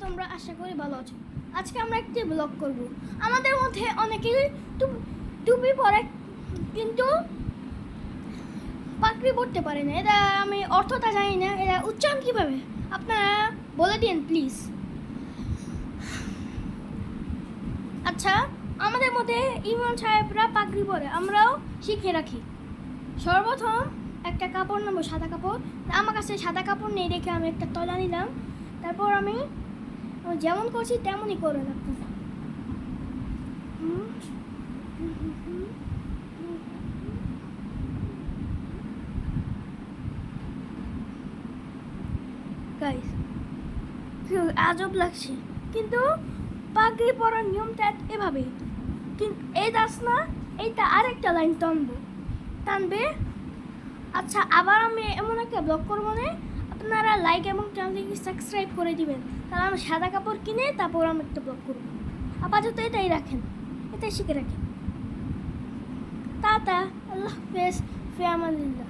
তোমরা আশা করি ভালো আছো। আজকে আমরা একটি ব্লগ করব। আমাদের মধ্যে অনেকেই টুপি পরে কিন্তু পাগড়ি পরতে পারে না। এটা আমি অর্থটা জানি না, এটা উচ্চারণ কীভাবে আপনারা বলে দিন প্লিজ। আচ্ছা, আমাদের মধ্যে ইমাম সাহেবরা পাগড়ি পরে, আমরাও শিখে রাখি। সর্বপ্রথম একটা কাপড় নেবো, সাদা কাপড়। আমার কাছে সাদা কাপড় নেই দেখে আমি একটা তলা নিলাম। তারপর আমি যেমন করছি তেমনই করে রাখবো। গাইস, আজব লাগছে, কিন্তু পাগড়ি পরার নিয়মটা এভাবে। কিন্তু এই দাস না, এইটা আরেকটা লাইন টানবে। আচ্ছা, আবার আমি এমন একটা ব্লগ করবো না, আপনারা লাইক এবং চ্যানেলটিকে সাবস্ক্রাইব করে দিবেন। তাহলে আমি সাদা কাপড় কিনে তারপর আমি একটা ব্লগ করবো। আপাতত এটাই রাখেন, এটাই শিখে রাখেন। টাটা, আল্লাহ হাফেজ, ফি আমানিল্লাহ।